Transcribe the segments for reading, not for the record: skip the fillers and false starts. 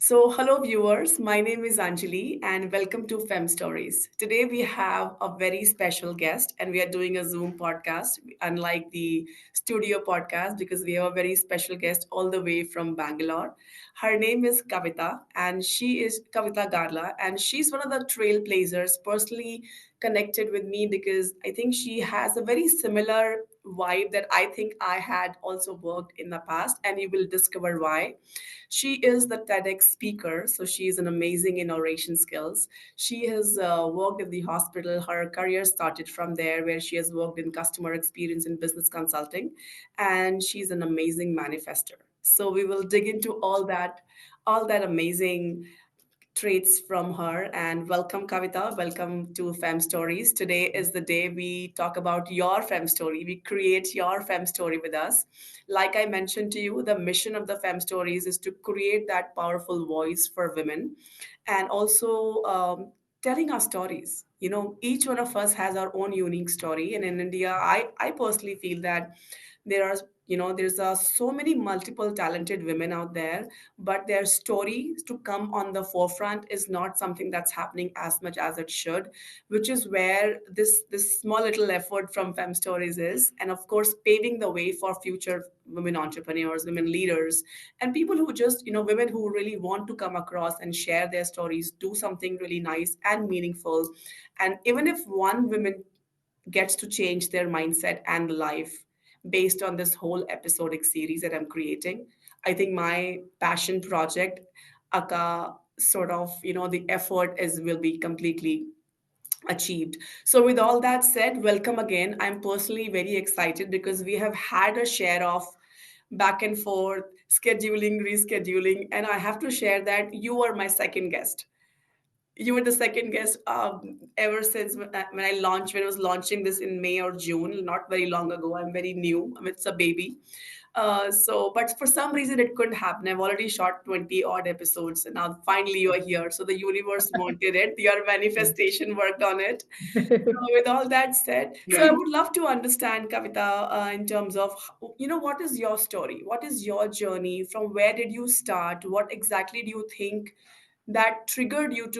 Hello viewers, my name is Anjali and welcome to Fem Stories. Today we have a very special guest and we are doing a Zoom podcast, unlike the studio podcast, because we have a very special guest all the way from Bangalore. Her name is Kavitha and she is Kavitha Garla and she's one of the trailblazers personally connected with me because I think she has a very similar vibe that I think I had also worked in the past, and you will discover why. She is the Tedx speaker, so she is an amazing in oration skills. She has worked in the hospital. Her career started from there, where she has worked in customer experience and business consulting, and she's an amazing manifester. So we will dig into all that amazing traits from her. And welcome, Kavita. Welcome to Fem Stories. Today is the day we talk about your Fem story. We create your Fem story with us. Like I mentioned to you, the mission of the Fem Stories is to create that powerful voice for women and also telling our stories. You know, each one of us has our own unique story. And in India, I personally feel that there are there's so many multiple talented women out there, but their story to come on the forefront is not something that's happening as much as it should, which is where this small little effort from Fem Stories is, and of course paving the way for future women entrepreneurs, women leaders, and people who just women who really want to come across and share their stories, do something really nice and meaningful. And even if one woman gets to change their mindset and life based on this whole episodic series that I'm creating. I think my passion project, aka sort of, the effort is will be completely achieved. So with all that said, welcome again. I'm personally very excited because we have had a share of back and forth, scheduling, rescheduling, and I have to share that you are my second guest. You were the second guest ever since when I was launching this in May or June, not very long ago. I'm very new. I mean, it's a baby. But for some reason, it couldn't happen. I've already shot 20 odd episodes, and now finally you are here. So the universe wanted it. Your manifestation worked on it. So with all that said, so I Yeah. would love to understand, Kavita, in terms of, what is your story? What is your journey? From where did you start? What exactly do you think that triggered you to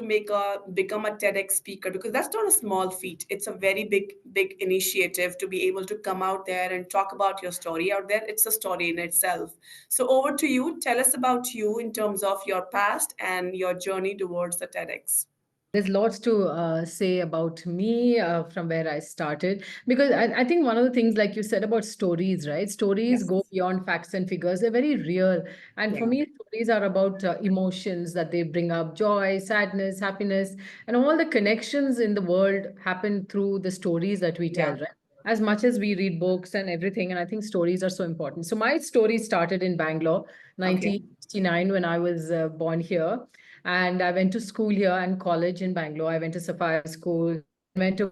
become a TEDx speaker? Because that's not a small feat. It's a very big initiative to be able to come out there and talk about your story out there. It's a story in itself. So over to you. Tell us about you in terms of your past and your journey towards the TEDx. There's lots to say about me from where I started because I think one of the things, like you said about stories, right? Stories Yes. go beyond facts and figures. They're very real. And for Yeah. me, stories are about emotions that they bring up joy, sadness, happiness, and all the connections in the world happen through the stories that we tell, Yeah. right? As much as we read books and everything. And I think stories are so important. So my story started in Bangalore, Okay. 1969, when I was born here. And I went to school here and college in Bangalore. I went to Safari School, then went to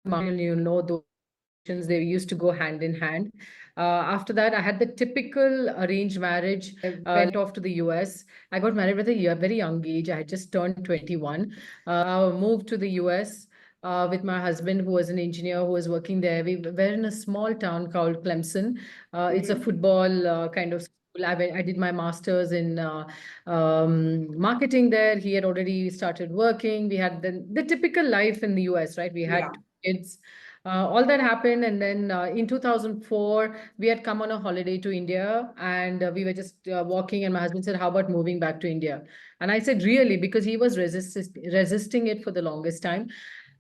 you know, those institutions, they used to go hand in hand. After that, I had the typical arranged marriage. Went off to the US. I got married with a very young age. I had just turned 21. Moved to the US with my husband, who was an engineer who was working there. We were in a small town called Clemson. It's a Mm-hmm. football kind of school. I did my master's in marketing there. He had already started working. We had the typical life in the US, right? We Yeah. had kids. All that happened, and then in 2004, we had come on a holiday to India, and we were just walking, and my husband said, "How about moving back to India?" And I said, "Really?" Because he was resisting it for the longest time.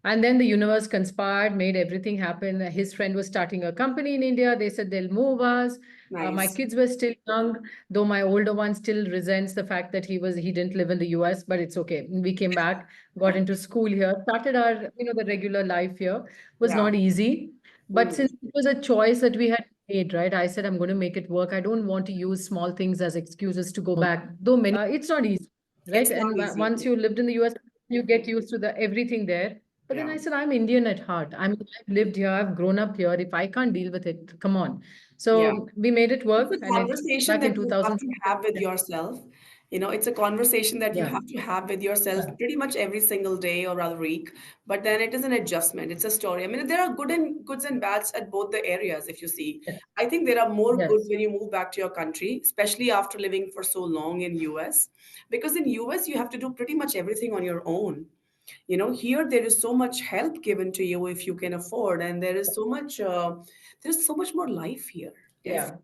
And then the universe conspired, made everything happen. His friend was starting a company in India. They said they'll move us. My Nice. kids were still young, though my older one still resents the fact that he didn't live in the US, but it's okay. We came back, got into school here, started our, the regular life here. Was Yeah. not easy. But Mm-hmm. since it was a choice that we had made, right? I said, I'm going to make it work. I don't want to use small things as excuses to go back. Though many, it's not easy, right? It's not And easy. once you lived in the US, you get used to the everything there. But then Yeah. I said, I'm Indian at heart. I've lived here, I've grown up here. If I can't deal with it, come on. Yeah. So we made it It's work, a and I came conversation back in that you have to 2004. have with yourself. It's a conversation that you Yeah. have to have with yourself Yeah. pretty much every single day or rather week. But then it is an adjustment. It's a story. I mean, there are goods and bads at both the areas, if you see. Yes. I think there are more goods Yes. when you move back to your country, especially after living for so long in US. Because in US, you have to do pretty much everything on your own. Here there is so much help given to you if you can afford, and there's so much more life here. Yes. Yeah.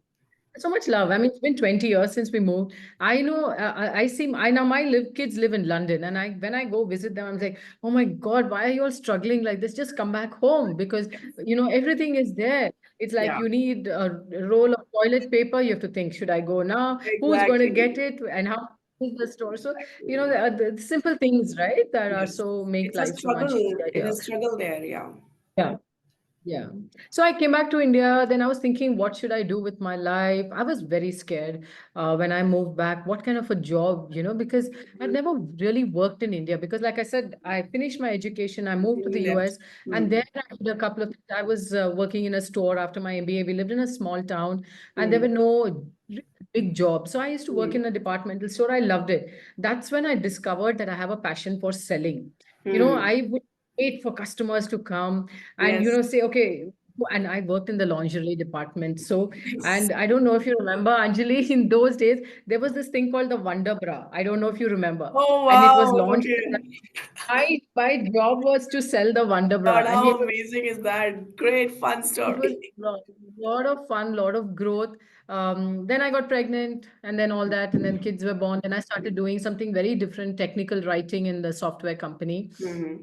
So much love. I mean, it's been 20 years since we moved. I know, I see, I now my kids live in London, and when I go visit them, I'm like, oh my God, why are you all struggling like this? Just come back home because, everything is there. It's like Yeah, you need a roll of toilet paper. You have to think, should I go now? Who's going to get exactly. it? And how is the store? So, Exactly. the simple things, right, that are Yes. so make It's a life so much struggle. easier It here. is struggle there, yeah. Yeah. Yeah. So I came back to India. Then I was thinking, what should I do with my life? I was very scared when I moved back. What kind of a job, because I'd never really worked in India. Because, like I said, I finished my education, I moved to And the you left. US, and Hmm. there I did a couple of things. I was working in a store after my MBA. We lived in a small town, and there Hmm. were no really big jobs. So I used to work Hmm. in a departmental store. I loved it. That's when I discovered that I have a passion for selling. Hmm. I would wait for customers to come and Yes. say, okay. And I worked in the lingerie department. So, Yes. and I don't know if you remember, Anjali, in those days, there was this thing called the Wonder Bra. I don't know if you remember. Oh And it was wow. launched. Okay. My job was to sell the Wonder Bra. God, And we how amazing is that? Great fun it was story. a lot of fun, lot of growth. Then I got pregnant and then all that, and then kids were born. And I started doing something very different, technical writing in the software company. Hmm.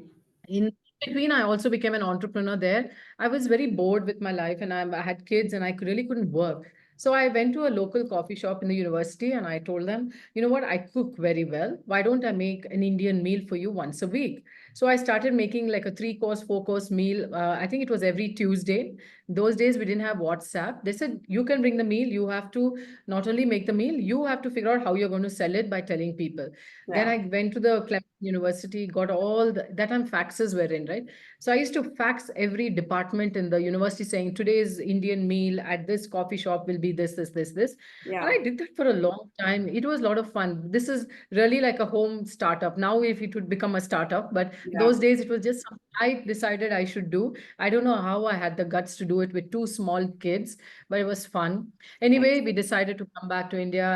In between, I also became an entrepreneur there. I was very bored with my life and I had kids and I really couldn't work. So I went to a local coffee shop in the university and I told them, you know what, I cook very well. Why don't I make an Indian meal for you once a week? So I started making like a 3 course, 4 course meal. I think it was every Tuesday. Those days we didn't have WhatsApp. They said, you can bring the meal. You have to not only make the meal, you have to figure out how you're going to sell it by telling people. Then Yeah. I went to the Clemson University, got all that time faxes were in, right? So I used to fax every department in the university saying today's Indian meal at this coffee shop will be this, this, this, this. And Yeah. I did that for a long time. It was a lot of fun. This is really like a home startup. Now, if it would become a startup, but Yeah. those days it was just something I decided I should do. I don't know how I had the guts to do it with two small kids, but it was fun. Anyway, Nice. we decided to come back to India.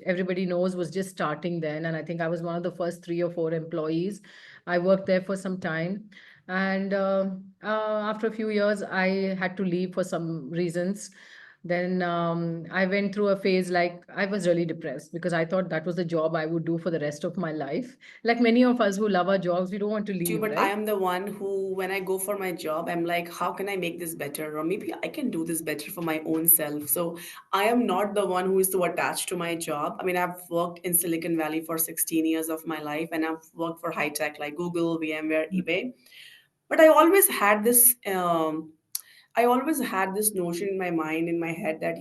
Everybody knows was just starting then. And I think I was one of the first 3 or 4 employees. I worked there for some time. And after a few years, I had to leave for some reasons. Then I went through a phase like I was really depressed because I thought that was the job I would do for the rest of my life. Like many of us who love our jobs, we don't want to Too, leave, but I right? am the one who, when I go for my job, I'm like, how can I make this better? Or maybe I can do this better for my own self. So I am not the one who is so attached to my job. I mean, I've worked in Silicon Valley for 16 years of my life, and I've worked for high tech like Google, VMware, eBay. But I always had this notion in my mind, in my head that,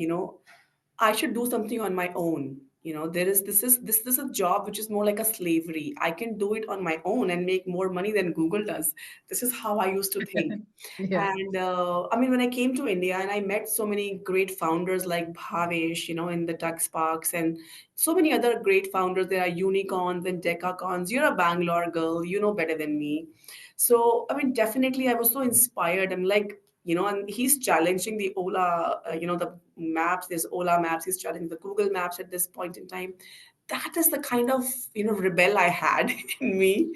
I should do something on my own. There is this is a job which is more like a slavery. I can do it on my own and make more money than Google does. This is how I used to think. Yeah. And I mean, when I came to India and I met so many great founders like Bhavesh, in the Tech Sparks, and so many other great founders. There are unicorns and decacons. You're a Bangalore girl, you know better than me. So, I mean, definitely I was so inspired. I'm like, and he's challenging the Ola, the maps, there's Ola Maps, he's challenging the Google Maps at this point in time. That is the kind of, rebel I had in me.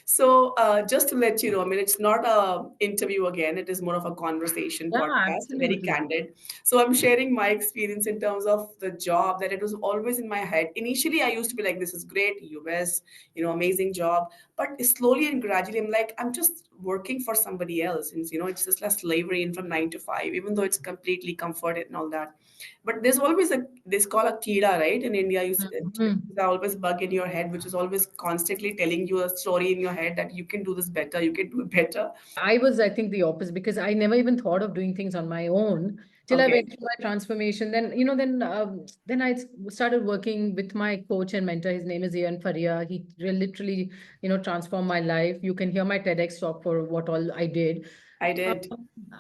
So just to let you know, I mean, it's not a interview again. It is more of a conversation Yeah, podcast, very absolutely. candid. So I'm sharing my experience in terms of the job that it was always in my head. Initially, I used to be like, this is great, US, amazing job. But slowly and gradually, I'm like, I'm just working for somebody else. And, it's just less slavery in from 9 to 5, even though it's completely comforted and all that. But there's always this called a kida, right? In India, Mhm. there's always bug in your head, which is always constantly telling you a story in your head that you can do this better, you can do it better. I was, I think, the opposite because I never even thought of doing things on my own till I Okay, went through my transformation. Then I started working with my coach and mentor. His name is Ian Faria. He literally, transformed my life. You can hear my TEDx talk for what all I did. I Uh, did.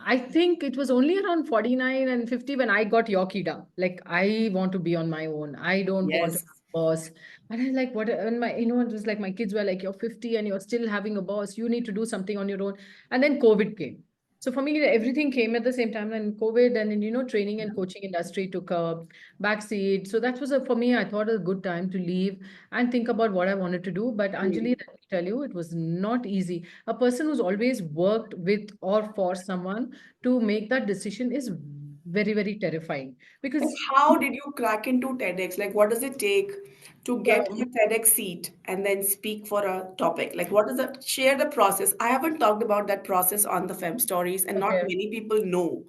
I think it was only around 49 and 50 when I got Yorkida. Like, I want to be on my own. I don't want to Yes. boss. And I like what, and my, it was like my kids were like, you're 50 and you're still having a boss. You need to do something on your own. And then COVID came. So for me, everything came at the same time. And COVID and then, training and coaching industry took a backseat. So that was for me, I thought a good time to leave and think about what I wanted to do. But Anjali, Hmm. let me tell you, it was not easy. A person who's always worked with or for someone to make that decision is very, very terrifying Like, because how did you crack into TEDx? Like, what does it take to get a um, TEDx seat and then speak for a topic? Like, what is the share the process? I haven't talked about that process on the Fem Stories, and not okay. many people know.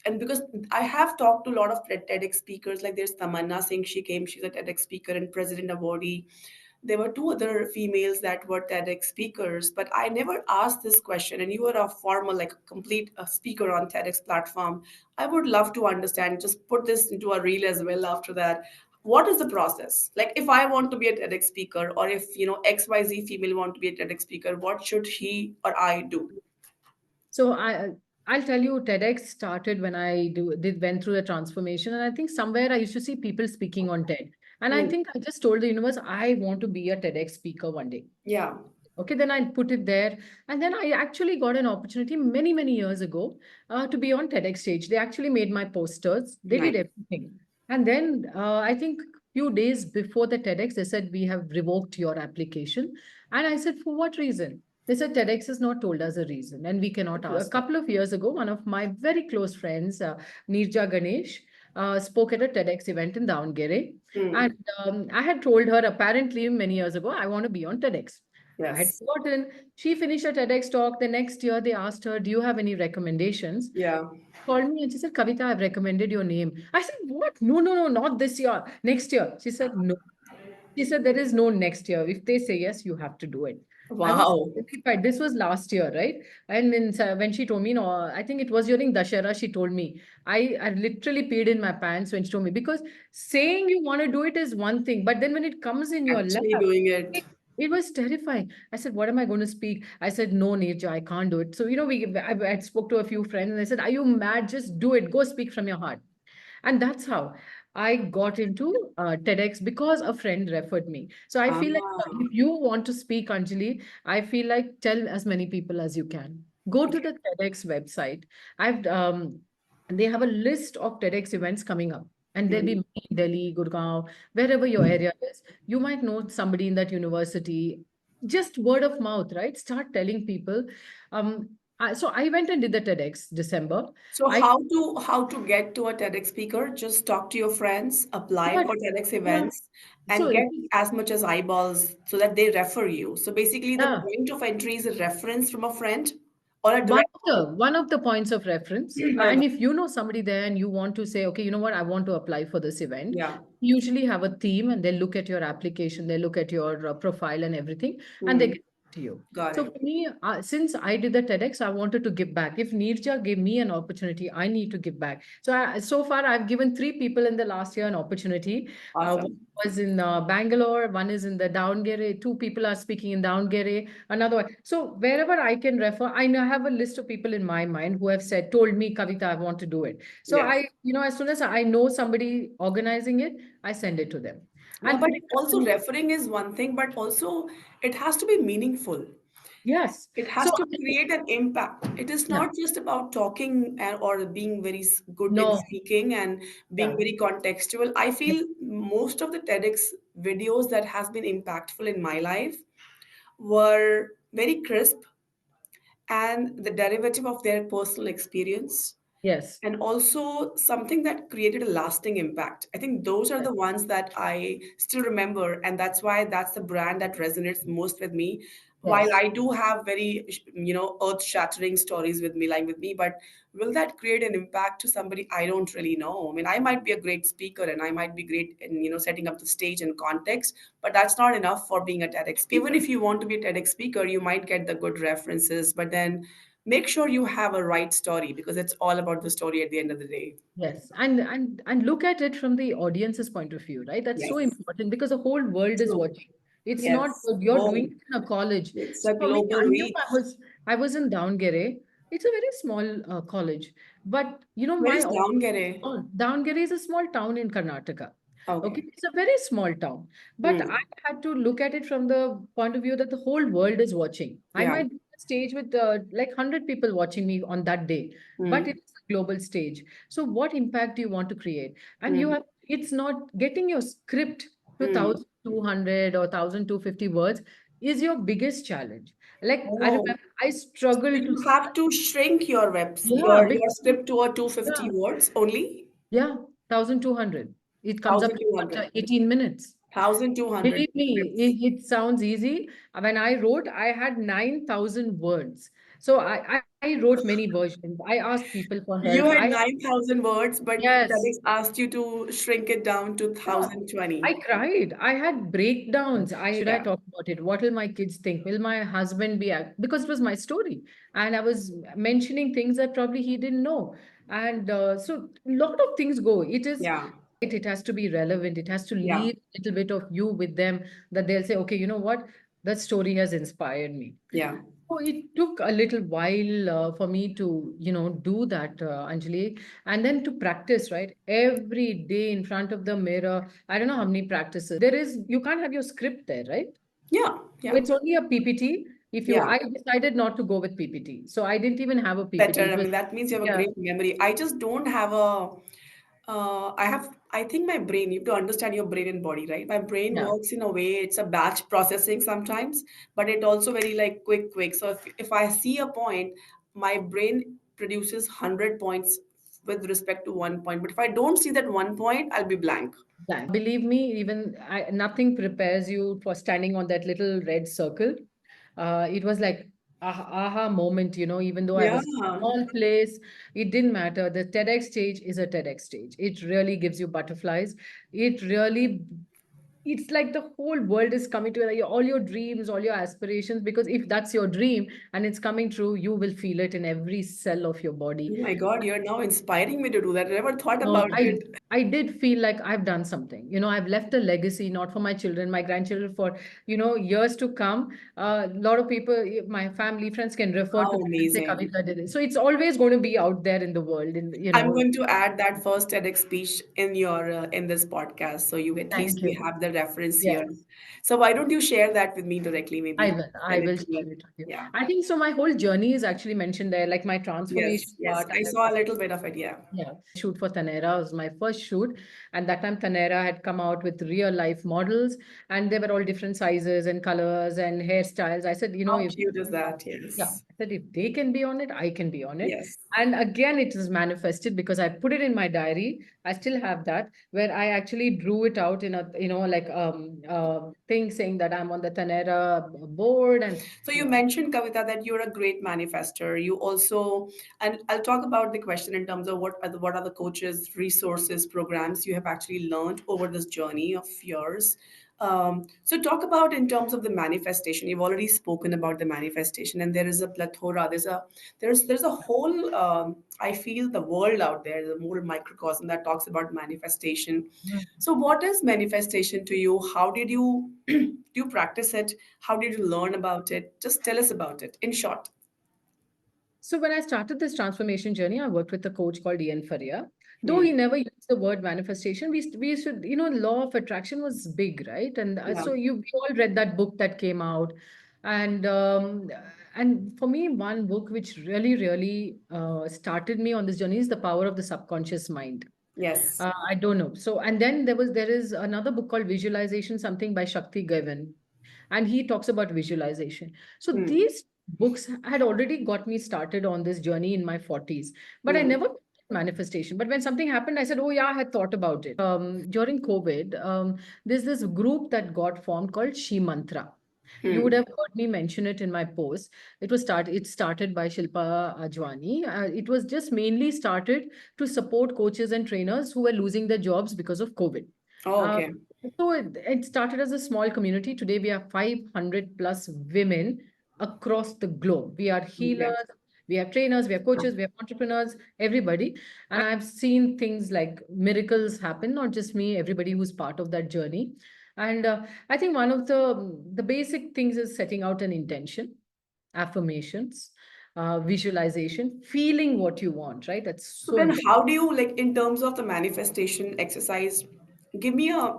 And because I have talked to a lot of TEDx speakers, like there's Tamanna Singh, she came, she's a TEDx speaker and president awardee. There were two other females that were TEDx speakers, but I never asked this question. And you are a formal, like complete speaker on TEDx platform. I would love to understand, just put this into a reel as well after that. What is the process? Like if I want to be a TEDx speaker, or if XYZ female want to be a TEDx speaker, what should he or I do? So I'll tell you, TEDx started when I did went through the transformation, and I think somewhere I used to see people speaking on TED, and I Hmm. think I just told the universe I want to be a TEDx speaker one day. Yeah, Okay, then I put it there. And then I actually got an opportunity many, many years ago to be on TEDx stage. They actually made my posters. They did nice. everything. And then I think few days before the TEDx, they said, we have revoked your application. And I said, for what reason? They said, TEDx has not told us a reason and we cannot ask. A couple of years ago, one of my very close friends, Nirja Ganesh, spoke at a TEDx event in Davangere. Hmm. And I had told her apparently many years ago, I want to be on TEDx. I had Yes. forgotten. She finished her TEDx talk. The next year, they asked her, do you have any recommendations? Yeah. Called me and she said, Kavita, I've recommended your name. I said, what? No, no, no, not this year. Next year. She said, no. She said, there is no next year. If they say yes, you have to do it. I was Wow. terrified. This was last year, right? And then when she told me, no, I think it was during Dashera, she told me, I literally peed in my pants when she told me, because saying you want to do it is one thing, but then when it comes in your lap, Actually doing it. it, it was terrifying. I said, what am I going to speak? I said, no, Nirja, I can't do it. So, I spoke to a few friends and I said, are you mad? Just do it. Go speak from your heart. And that's how I got into TEDx because a friend referred me. So I feel like Ah, if you want to speak, Anjali, I feel like tell as many people as you can. Go to the TEDx website. I've They have a list of TEDx events coming up. And there'll be mhm. many in Delhi, Gurgaon, wherever your area is. You might know somebody in that university. Just word of mouth, right? Start telling people. So I went and did the TEDx December. So I how to get to a TEDx speaker? Just talk to your friends, apply yeah, for TEDx yeah. events, and So get as much as eyeballs so that they refer you. So basically, the yeah, point of entry is a reference from a friend or a one direct. of the points of reference. Correct. And if you know somebody there and you want to say, okay, you know what, I want to apply for this event, Yeah. usually have a theme and they look at your application, they look at your profile and everything, and they Hmm. get to you. Got So it. for me, since I did the TEDx, I wanted to give back. If Nirja gave me an opportunity, I need to give back. So far, I've given three people in the last year an opportunity. One Awesome. was in Bangalore, one is in the Davangere, two people are speaking in Davangere, another one. So wherever I can refer, I now have a list of people in my mind who have told me, Kavita, I want to do it. So Yes. as soon as I know somebody organizing it, I send it to them. Yeah, And but pretty much also referring is one thing, but also it has to be meaningful. yes. It So has to create an impact. It is yeah, not just about talking or being very good in no, speaking and being yeah, very contextual. I yeah, feel most of the TEDx videos that has been impactful in my life were very crisp and the derivative of their personal experience yes, and also something that created a lasting impact. I think those are yes, the ones that I still remember, and that's why that's the brand that resonates most with me. While yes. I do have very, earth-shattering stories with me, lying with me, but will that create an impact to somebody? I don't really know. I mean, I might be a great speaker and I might be great in, setting up the stage and context, but that's not enough for being a TEDx speaker. Even if you want to be a TEDx speaker, you might get the good references, but then make sure you have a right story because it's all about the story at the end of the day. Yes, and look at it from the audience's point of view, right? That's so Yes. important because the whole world is True. watching. It's not Yes. you're doing Boom. it in a college. It's So a for me, global I knew reach. I was in Davangere. It's a very small college, but Where my is Davangere? Davangere is a small town in Karnataka. Okay, Okay. it's a very small town, but I Hmm. had to look at it from the point of view that the whole world is watching. I Yeah. might be on a stage with like 100 people watching me on that day, but Hmm. it's a global stage. So, what impact do you want to create? And you Hmm. have, it's not getting your script to Hmm. 1,200 or 1,250 words is your biggest challenge. Like, I Oh, remember I so struggled to, you have to shrink your webs, yeah, your because, script to a 250 yeah, words only? yeah, 1,200. It comes up to 1200. what, 18 minutes. 1200 Believe me, scripts. it sounds easy. When I wrote, I had 9,000 words. So I wrote many versions. I asked people for help. You had 9,000 words, but Yes, TEDx asked you to shrink it down to yeah, I 1020. cried. I had breakdowns. Should I Yeah, talk about it? What will my kids think? Will my husband be, because it was my story. And I was mentioning things that probably he didn't know. And so a lot of things go. It is yeah, right, it has to be relevant. It has to yeah, leave a little bit of you with them that they'll say, okay, you know what? That story has inspired me. yeah, So it took a little while for me to, do that, Anjali, and then to practice, right? Every day in front of the mirror. I don't know how many practices. You can't have your script there, right? yeah, yeah, It's only a PPT. yeah. I decided not to go with PPT. So I didn't even have a PPT. Better. It I was, mean, that means you have a yeah, great memory. I just don't have a. I think my brain, you have to understand your brain and body, right? My brain yeah. works in a way, it's a batch processing sometimes, but it also very like quick. So if I see a point, my brain produces 100 points with respect to one point. But if I don't see that one point, I'll be blank. Believe me, even nothing prepares you for standing on that little red circle. It was like aha moment, even though I Yeah. was in a small place, it didn't matter. The TEDx stage is a TEDx stage. It really gives you butterflies. It really, it's like the whole world is coming together. All your dreams, all your aspirations, because if that's your dream and it's coming true, you will feel it in every cell of your body. Oh my God, you're now inspiring me to do that. I never thought No, about it. I did feel like I've done something. I've left a legacy, not for my children, my grandchildren, for years to come. A lot of people, my family, friends can refer to How that and say, amazing. Kavitha did it. So it's always going to be out there in the world. And I'm going to add that first TEDx speech in your in this podcast, so you at least thank we you. have the reference here. Yes, So why don't you share that with me directly? I Maybe will. I send it will to me. share it with you. Yeah. I think so. My whole journey is actually mentioned there, like my transformation Yes. Yes. part. I saw a little bit of it. Yeah. Yeah, shoot for Tanera was my first shoot. And that time Tanera had come out with real life models and they were all different sizes and colors and hairstyles. I said, How if cute is that? yeah, Yes. I said if they can be on it, I can be on it. Yes. And again, it is manifested because I put it in my diary. I still have that where I actually drew it out in a, like thing saying that I'm on the Tanera board and So you yeah, mentioned, Kavita, that you're a great manifester. You also, and I'll talk about the question in terms of what are the coaches, resources, programs you have actually learned over this journey of yours. So talk about in terms of the manifestation. You've already spoken about the manifestation, and there is a plethora. There's a whole. I feel the world out there, the whole microcosm that talks about manifestation. So, what is manifestation to you? How did you do you practice it? How did you learn about it? Just tell us about it in short. So when I started this transformation journey, I worked with a coach called Ian Faria. Though Hmm. he never used the word manifestation, we should, law of attraction was big, right? And Yeah. we all read that book that came out, and for me, one book which really started me on this journey is The Power of the Subconscious Mind. Yes. I don't know. So, and then there is another book called Visualization, something by Shakti Gavan, and he talks about visualization. So Hmm. these books had already got me started on this journey in my 40s, but I Hmm. never manifestation. But when something happened, I said, "Oh yeah, I had thought about it." During COVID, there's this group that got formed called She Mantra. You would Hmm. have heard me mention it in my post. It started by Shilpa Ajwani. It was just mainly started to support coaches and trainers who were losing their jobs because of COVID. Oh, Uh, okay. so it started as a small community. Today we have 500 plus women across the globe. We are Okay. healers, we have trainers, we have coaches, we have entrepreneurs, everybody. And I've seen things like miracles happen, not just me, everybody who's part of that journey. And I think one of the basic things is setting out an intention, affirmations, visualization, feeling what you want, right? That's So so then, important. how do you like in terms of the manifestation exercise? give me a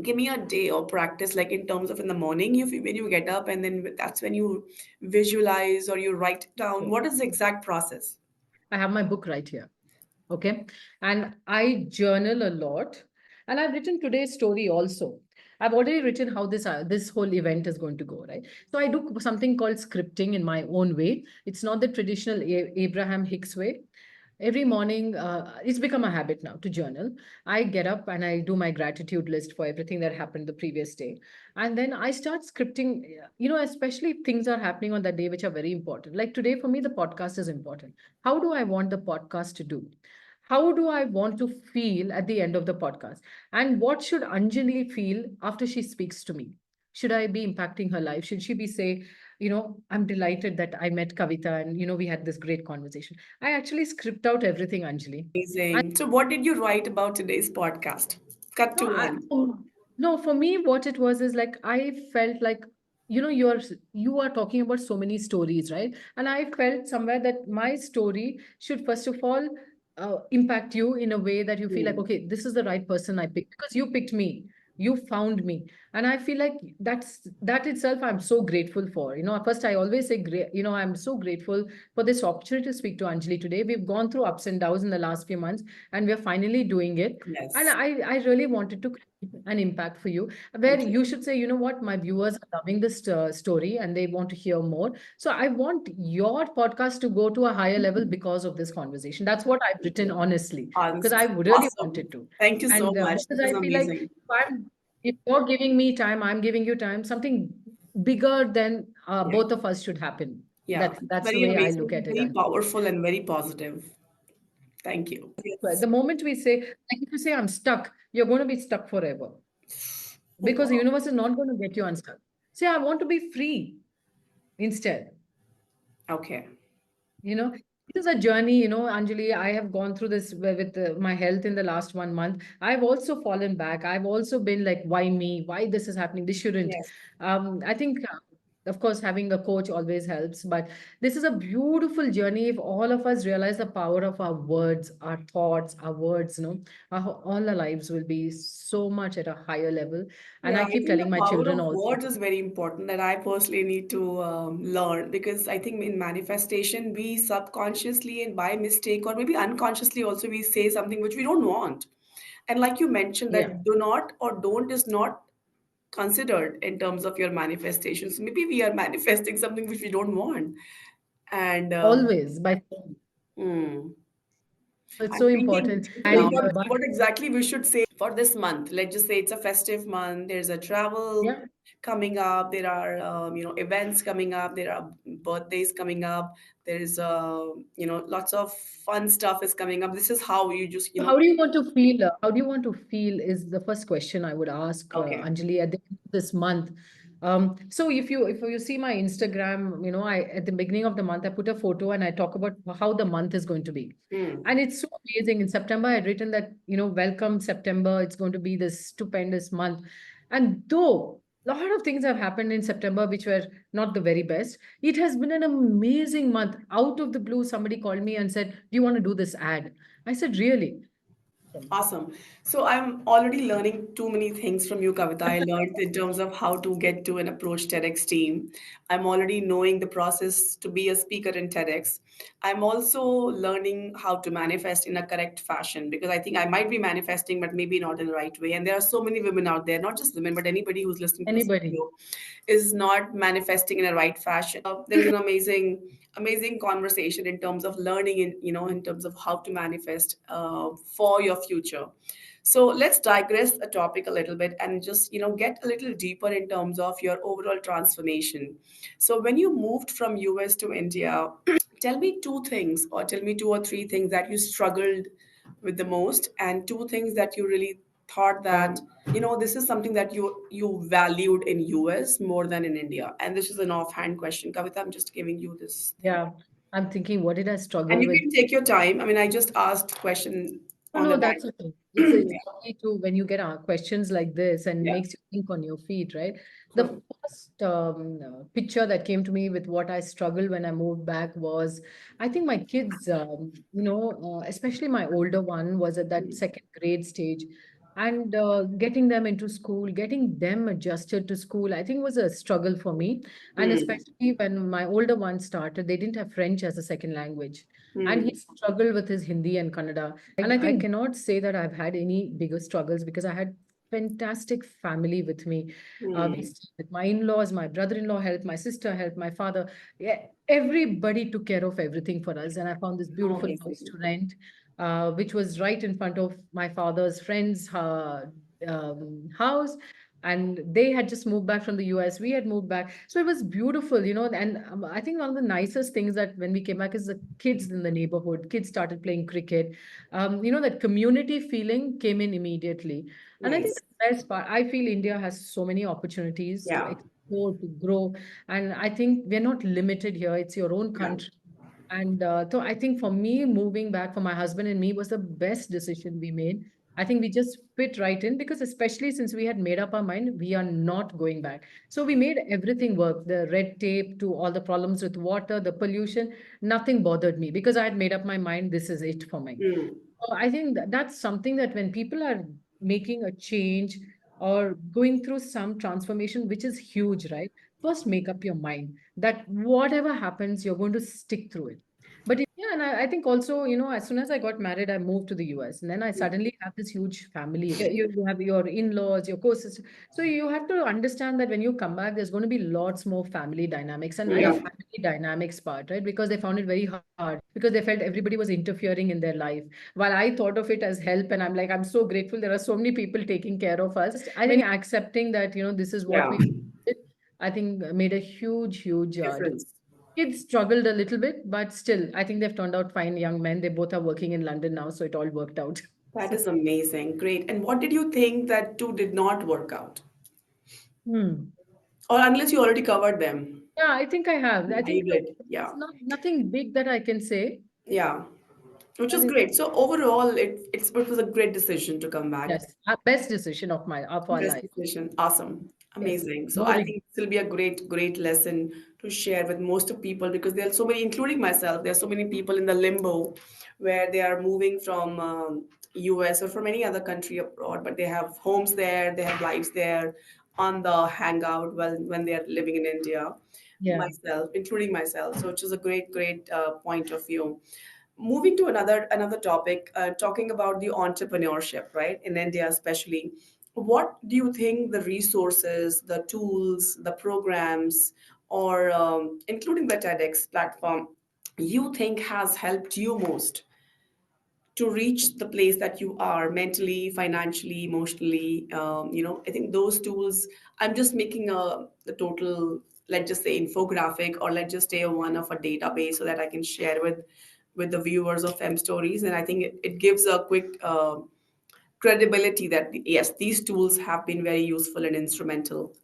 give me a day or practice, like in terms of in the morning, when you get up, and then that's when you visualize or you write down. Okay. What is the exact process? I have my book right here. Okay. And I journal a lot. And I've written today's story also. I've already written how this whole event is going to go, right? So I do something called scripting in my own way. It's not the traditional Abraham Hicks way. Every morning, it's become a habit now to journal. I get up and I do my gratitude list for everything that happened the previous day. And then I start scripting, especially if things are happening on that day, which are very important. Like today, for me, the podcast is important. How do I want the podcast to do? How do I want to feel at the end of the podcast? And what should Anjali feel after she speaks to me? Should I be impacting her life? Should she be say, I'm delighted that I met Kavitha and, we had this great conversation. I actually script out everything, Anjali. And Amazing. So what did you write about today's podcast? Cut no, to one. no, for me, what it was is like I felt like, you are talking about so many stories, right? And I felt somewhere that my story should first of all impact you in a way that you feel like, Hmm. okay, this is the right person I picked because you picked me, you found me, and I feel like that itself I'm so grateful for. First I always say, great, I'm so grateful for this opportunity to speak to Anjali today. We've gone through ups and downs in the last few months, and we're finally doing it. And Yes. I really wanted to create an impact for you, where Okay. you should say, you know what, my viewers are loving this story and they want to hear more. So I want your podcast to go to a higher level because of this conversation. That's what I've written honestly, because I would really Awesome. wanted to. Thank you so And much. because This is I feel like amazing. if you're giving me time, I'm giving you time, something bigger than Yeah. both of us should happen. Yeah. That's the Very way I amazing, look at it. very powerful, and very positive. Thank you. But Yes. the moment we say, like if you say I'm stuck, you're going to be stuck forever Oh, because the wow. universe is not going to get you unstuck. Say, I want to be free instead. Okay. It is a journey, Anjali. I have gone through this with my health in the last 1 month. I've also fallen back. I've also been like, why me? Why this is happening? This shouldn't. Yes. I think, of course, having a coach always helps, but this is a beautiful journey. If all of us realize the power of our words, our thoughts, our words, all our lives will be so much at a higher level. And Yeah, I I keep think telling the my power children of also. words is very important that I personally need to learn, because I think in manifestation, we subconsciously and by mistake or maybe unconsciously also we say something which we don't want. And like you mentioned, Yeah, that do not or don't is not considered in terms of your manifestations. Maybe we are manifesting something which we don't want. And always by hmm. it's I'm so thinking important. deeply And what exactly we should say for this month. Let's just say it's a festive month. There's a travel yeah. coming up. There are events coming up. There are birthdays coming up. There's lots of fun stuff is coming up. This is how you just So how do you want to feel? How do you want to feel is the first question I would ask okay. Anjali at the end of this month. So if you see my Instagram, I at the beginning of the month I put a photo and I talk about how the month is going to be, Hmm. and it's so amazing. In September, I had written that welcome September. It's going to be this stupendous month, and though a lot of things have happened in September which were not the very best, it has been an amazing month. Out of the blue, somebody called me and said, "Do you want to do this ad?" I said, really? Awesome. So I'm already learning too many things from you, Kavita. I learned in terms of how to get to and approach TEDx team. I'm already knowing the process to be a speaker in TEDx. I'm also learning how to manifest in a correct fashion, because I think I might be manifesting, but maybe not in the right way. And there are so many women out there, not just women, but anybody who's listening to this Anybody? video is not manifesting in a right fashion. There is an amazing conversation in terms of learning in terms of how to manifest for your future. So let's digress a topic a little bit and just get a little deeper in terms of your overall transformation. So when you moved from US to India, tell me two things, or tell me two or three things that you struggled with the most, and two things that you really thought that this is something that you valued in US more than in India. And this is an offhand question, Kavita. I'm just giving you this thing, Yeah. I'm thinking, what did I and struggle you with? can take your time. I mean, I just asked question No, on the no, back. that's okay. It's Yeah, lovely to when you get questions like this and yeah, makes you think on your feet, right? The true. first picture that came to me with what I struggled when I moved back was, I think my kids, especially my older one was at that second grade stage. and getting them into school, getting them adjusted to school, I think was a struggle for me. And Hmm. especially when my older one started, they didn't have French as a second language. And Hmm. he struggled with his Hindi and Kannada. And I cannot say that I've had any bigger struggles because I had fantastic family with me. We Hmm. stayed with my in-laws, my brother-in-law helped, my sister helped, my father. Yeah, everybody took care of everything for us. And I found this beautiful house Amazing. to rent, which was right in front of my father's friend's house. And they had just moved back from the US. We had moved back. So it was beautiful, you know. And I think one of the nicest things that when we came back is the kids in the neighborhood. Kids started playing cricket. You know, that community feeling came in immediately. And I think Nice. the best part, I feel India has so many opportunities to Yeah. explore, to grow. And I think we're not limited here. It's your own Yeah. country. And so I think for me, moving back for my husband and me was the best decision we made. I think we just fit right in because, especially since we had made up our mind, we are not going back. So we made everything work, the red tape to all the problems with water, the pollution, nothing bothered me because I had made up my mind, this is it for me. Hmm. I think that's something that when people are making a change or going through some transformation, which is huge, right? First, make up your mind that whatever happens, you're going to stick through it. But yeah, and I think also, you know, as soon as I got married, I moved to the US, and then I suddenly have this huge family. You have your in-laws, your co-sister. So you have to understand that when you come back, there's going to be lots more family dynamics and the Yeah. family dynamics part, right? Because they found it very hard because they felt everybody was interfering in their life. While I thought of it as help, and I'm like, I'm so grateful there are so many people taking care of us. I think accepting that, you know, this is what Yeah. we did, I think made a huge difference. Difference. Kids struggled a little bit, but still, I think they've turned out fine young men. They both are working in London now, so it all worked out. That is amazing. Great. And what did you think that two did not work out? Hmm. Or unless you already covered them. Yeah, I think I have. I Yeah, you think did. it's Yeah. not nothing big that I can say. Yeah. Which I is think great. So overall, it was a great decision to come back. yes, our best decision of our Best life. decision. Awesome. Yes, Amazing. So no I regret. think this will be a great lesson to share with most of people because there are so many, including myself, there are so many people in the limbo where they are moving from US or from any other country abroad, but they have homes there, they have lives there on the hangout when they are living in India. Yeah. Myself, including myself. So which is a great point of view. Moving to another topic, talking about the entrepreneurship, right? In India, especially, what do you think the resources, the tools, the programs, or including the TEDx platform, you think has helped you most to reach the place that you are mentally, financially, emotionally? I think those tools. I'm just making the total, let's just say, infographic, or let's just say one of a database so that I can share with the viewers of Fem Stories, and I think it gives a quick credibility that yes, these tools have been very useful and instrumental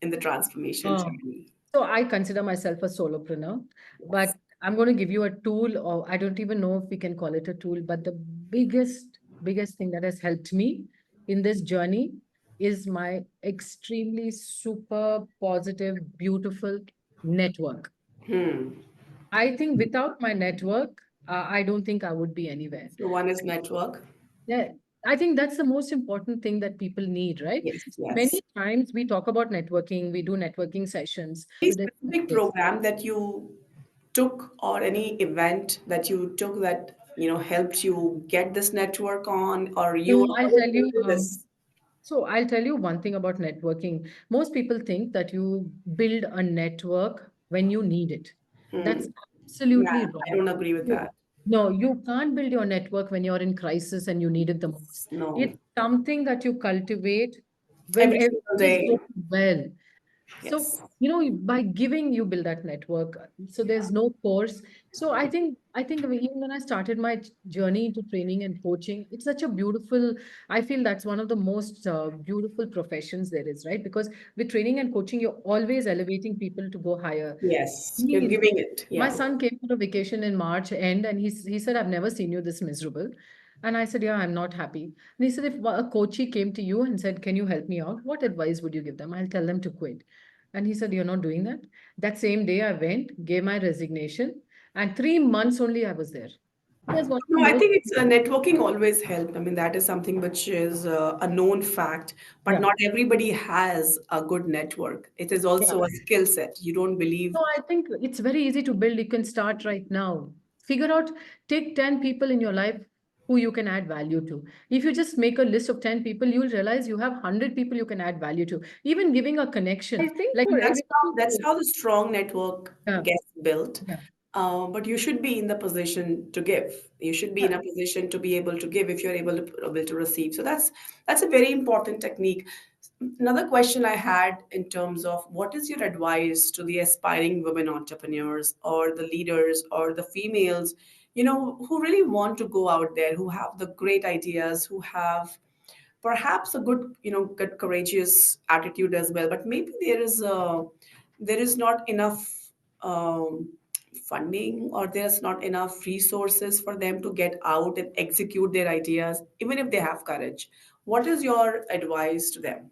in the transformation Oh. journey. So I consider myself a solopreneur, but I'm going to give you a tool, or I don't even know if we can call it a tool, but the biggest thing that has helped me in this journey is my extremely super positive, beautiful network. Hmm. I think without my network, I don't think I would be anywhere. So one is network. Yeah, I think that's the most important thing that people need, right? Yes, yes. Many times we talk about networking, we do networking sessions. Any Today, specific yes. program that you took or any event that you took that helped you get this network on, or you No, were I'll always tell you. into this? So I'll tell you one thing about networking. Most people think that you build a network when you need it. Hmm. That's Yeah, absolutely I wrong. don't agree with You- that. No, you can't build your network when you're in crisis and you need it the most. No, It's something that you cultivate when every everything single is day. going well. So, Yes. you know, by giving, you build that network. So there's no course. So I think even when I started my journey into training and coaching, it's such a beautiful, I feel that's one of the most beautiful professions there is, right? Because with training and coaching, you're always elevating people to go higher. Yes, you're Me, giving it. my Yeah. son came for a vacation in March end and he said, I've never seen you this miserable. And I said, yeah, I'm not happy. And he said, if a coachee came to you and said, can you help me out? What advice would you give them? I'll tell them to quit. And he said, you're not doing that. That same day I went, gave my resignation, and 3 months only I was there. There's one No, I most think it's people. networking always help. I mean, that is something which is a known fact, but Yeah. not everybody has a good network. It is Yeah. also a skill set. You don't believe. No, I think it's very easy to build. You can start right now. Figure out, take 10 people in your life who you can add value to. If you just make a list of 10 people, you'll realize you have 100 people you can add value to. Even giving a I connection, think like for everybody. that's how the strong network Yeah. gets built. Yeah. But you should be in the position to give. You should be in Yeah. a position to be able to give if you're able to receive. So that's a very important technique. Another question I had in terms of what is your advice to the aspiring women entrepreneurs or the leaders or the females, who really want to go out there, who have the great ideas, who have perhaps a good good courageous attitude as well, but maybe there is not enough funding, or there's not enough resources for them to get out and execute their ideas even if they have courage. What is your advice to them?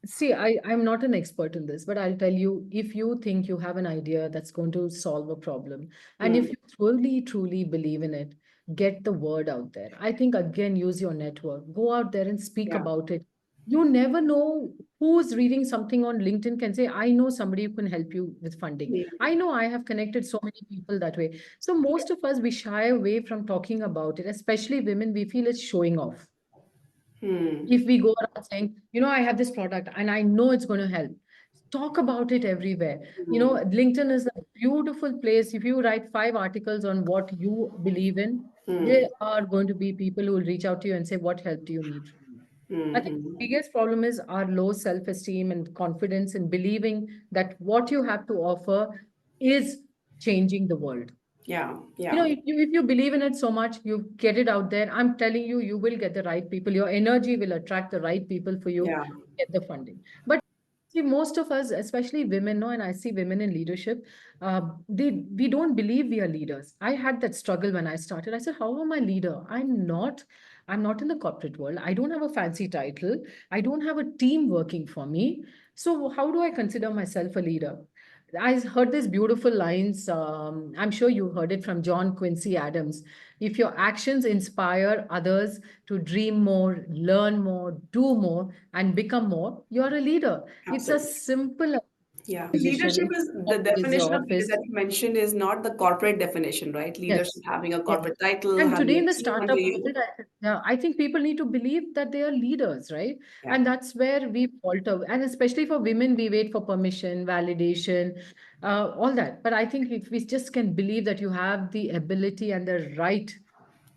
See, I'm not an expert in this, but I'll tell you, if you think you have an idea that's going to solve a problem, and Hmm. if you truly, truly believe in it, get the word out there. I think, again, use your network. Go out there and speak Yeah. about it. You never know who's reading something on LinkedIn can say, I know somebody who can help you with funding. Hmm. I know I have connected so many people that way. So most of us, we shy away from talking about it, especially women, we feel it's showing off. Hmm. If we go around saying, I have this product and I know it's going to help, talk about it everywhere. Hmm. LinkedIn is a beautiful place. If you write 5 articles on what you believe in, Hmm. there are going to be people who will reach out to you and say, what help do you need from me? I think Hmm. the biggest problem is our low self-esteem and confidence in believing that what you have to offer is changing the world. Yeah. Yeah. If you believe in it so much, you get it out there. I'm telling you, you will get the right people. Your energy will attract the right people for you Yeah. to get the funding. But see, most of us, especially women, no, and I see women in leadership, we don't believe we are leaders. I had that struggle when I started. I said, how am I leader? I'm not in the corporate world. I don't have a fancy title. I don't have a team working for me. So how do I consider myself a leader? I heard these beautiful lines. I'm sure you heard it from John Quincy Adams. If your actions inspire others to dream more, learn more, do more, and become more, you're a leader. It's as Absolutely. simple as Yeah, a position. leadership It's is not the always your definition of leader office. that you mentioned is not the corporate definition, right? Leadership Yes. having a Yeah. corporate title, And having today a in the team under startup you. world, yeah, I think people need to believe that they are leaders, right? Yeah. And that's where we falter. And especially for women, we wait for permission, validation, all that. But I think if we just can believe that you have the ability and the right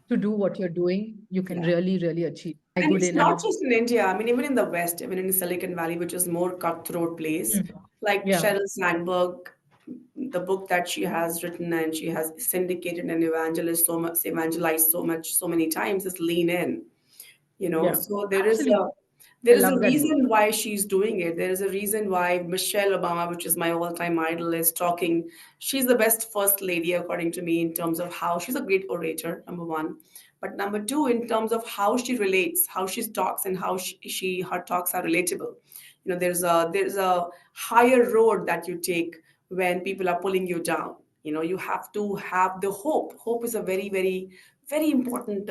to do what you're doing, you can Yeah. really, really achieve. And Good it's not enough. just in India. I mean, even in the West, even in Silicon Valley, which is more cutthroat place, Mm. like Yeah. Sheryl Sandberg, the book that she has written and she has syndicated and evangelized so much, so many times is Lean In. Yeah. So there is a Absolutely. I there is a love that book. reason why she's doing it. There is a reason why Michelle Obama, which is my all-time idol, is talking. She's the best first lady according to me in terms of how she's a great orator, number one, but number two, in terms of how she relates, how she talks, and how her talks are relatable. There's a higher road that you take when people are pulling you down. You have to have the hope. Hope is a very, very, very important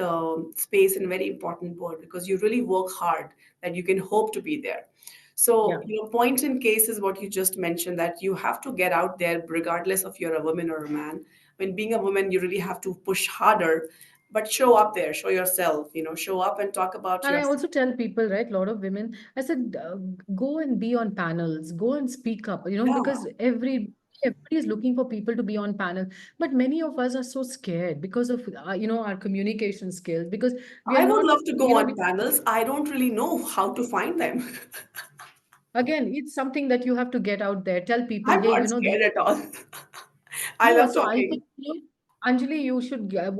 space and very important word, because you really work hard that you can hope to be there. So, Yeah. point in case is what you just mentioned, that you have to get out there regardless of you're a woman or a man. When being a woman, you really have to push harder, but show up there, show yourself, show up and talk about And I yourself. also tell people, right, a lot of women, I said, go and be on panels, go and speak up, Yeah, because everybody is looking for people to be on panel. But many of us are so scared because of, our communication skills, because we are I would not, love to go on panels. I don't really know how to find them. again, it's something that you have to get out there, tell people, I'm hey, not scared at all. I no, love so I talking. think, Anjali, you should, I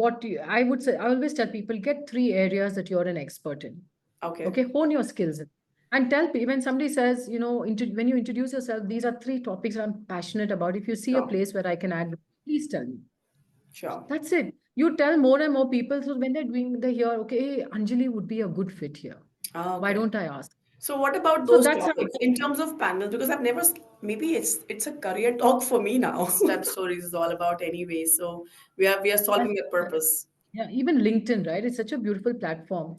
would say, I always tell people, get 3 areas that you're an expert in. Okay. Okay, hone your skills and tell people when somebody says, when you introduce yourself, these are 3 topics I'm passionate about. If you see a Sure. place where I can add, please tell me. Sure. That's it. You tell more and more people. So when they hear, okay, Anjali would be a good fit here. Ah, Why okay. don't I ask? So what about So those that's how. topics in terms of panels? Because I've never, maybe it's a career talk for me now. Web stories is all about anyway. So we are Yes, solving that yes. purpose. Yeah, even LinkedIn, right? It's such a beautiful platform.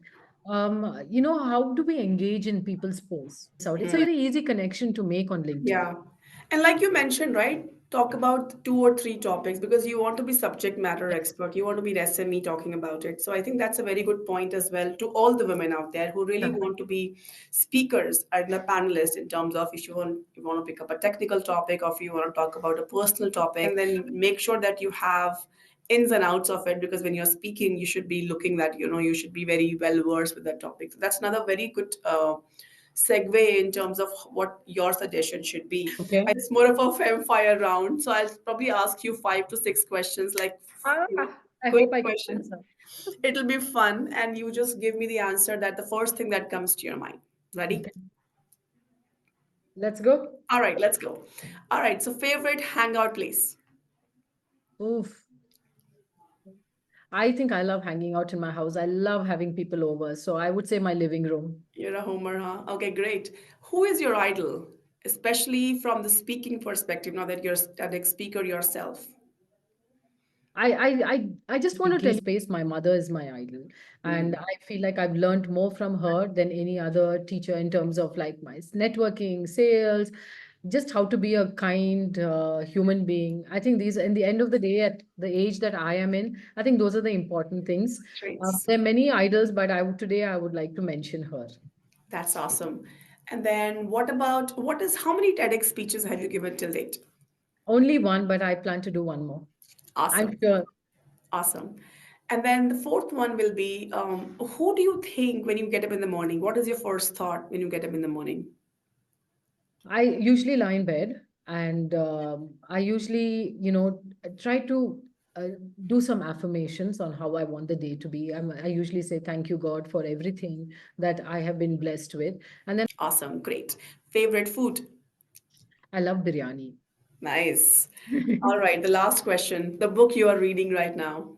How do we engage in people's posts out? It's a very easy connection to make on LinkedIn. Yeah. And like you mentioned, right? Talk about two or three topics because you want to be subject matter Yes. expert. You want to be an SME talking about it. So I think that's a very good point as well to all the women out there who really Yeah. want to be speakers and a panelist in terms of if you want to pick up a technical topic or if you want to talk about a personal topic and then make sure that you have ins and outs of it because when you're speaking you should be looking that you should be very well versed with that topic. So that's another very good segue in terms of what your suggestion should be. Okay. I think it's more of a fem fire round, so I'll probably ask you 5 to 6 questions, like I quick hope I can question. answer. It'll be fun, and you just give me the answer that the first thing that comes to your mind. Ready? Okay. Let's go. All right, let's go. All right, so favorite hangout place. Oof. I think I love hanging out in my house. I love having people over. So I would say my living room. You're a homer, huh? Okay, great. Who is your idol, especially from the speaking perspective? Now that you're a TEDx speaker yourself. I just want to tell you space. My mother is my idol. And I feel like I've learned more from her than any other teacher in terms of like my networking, sales, just how to be a kind human being. I think these, in the end of the day, at the age that I am in, I think those are the important things. Traits. There are many idols, but today I would like to mention her. That's awesome. And then how many TEDx speeches have you given till date? Only one, but I plan to do one more. I'm Awesome. sure. Awesome. And then the fourth one will be who do you think when you get up in the morning? What is your first thought when you get up in the morning? I usually lie in bed and I usually, try to uh, do some affirmations on how I want the day to be. I usually say, thank you, God, for everything that I have been blessed with. And then Awesome. Great. Favorite food? I love biryani. Nice. All right. The last question. The book you are reading right now.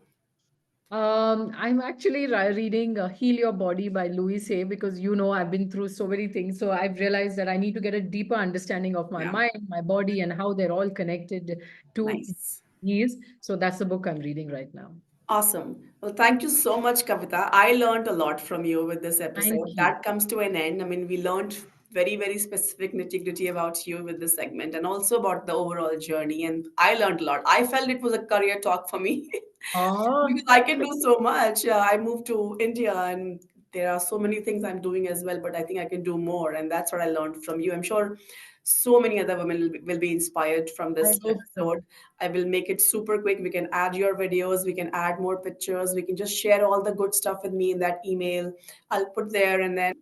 I'm actually reading Heal Your Body by Louis Hay because I've been through so many things. So I've realized that I need to get a deeper understanding of my Yeah. mind, my body, and how they're all connected to Nice. ease. So that's the book I'm reading right now. Awesome. Well, thank you so much, Kavita. I learned a lot from you with this Thank episode. you. That comes to an end. I mean, we learned very, very specific nitty-gritty about you with this segment and also about the overall journey. And I learned a lot. I felt it was a career talk for me. Oh, Because I can do so much. I moved to India and there are so many things I'm doing as well, but I think I can do more. And that's what I learned from you. I'm sure so many other women will be inspired from I this hope so. episode. I will make it super quick. We can add your videos, we can add more pictures, we can just share all the good stuff with me in that email. I'll put there and then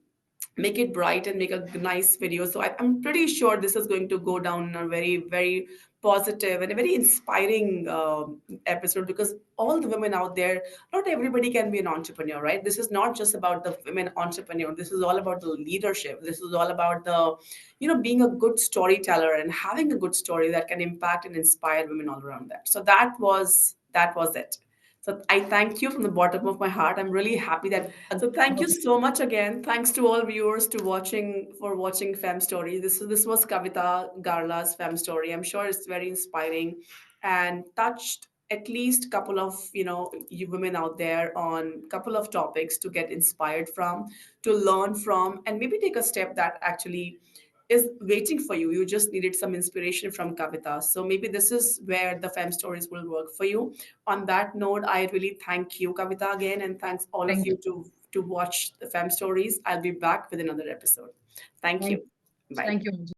make it bright and make a nice video. So I'm pretty sure this is going to go down in a very, very positive and a very inspiring episode because all the women out there, not everybody can be an entrepreneur, right? This is not just about the women entrepreneur. This is all about the leadership. This is all about being a good storyteller and having a good story that can impact and inspire women all around that. So that was it. So I thank you from the bottom of my heart. I'm really happy that. So thank you so much again. Thanks to all viewers for watching Fem Story. This was Kavitha Garla's Fem Story. I'm sure it's very inspiring and touched at least couple of you women out there on couple of topics to get inspired from, to learn from, and maybe take a step that actually is waiting for you. You just needed some inspiration from Kavita. So maybe this is where the Fem Stories will work for you. On that note, I really thank you, Kavita, again, and thanks all of Thank you you. to watch the Fem Stories. I'll be back with another episode. Thank Thank you. Bye. thank you, Anjali.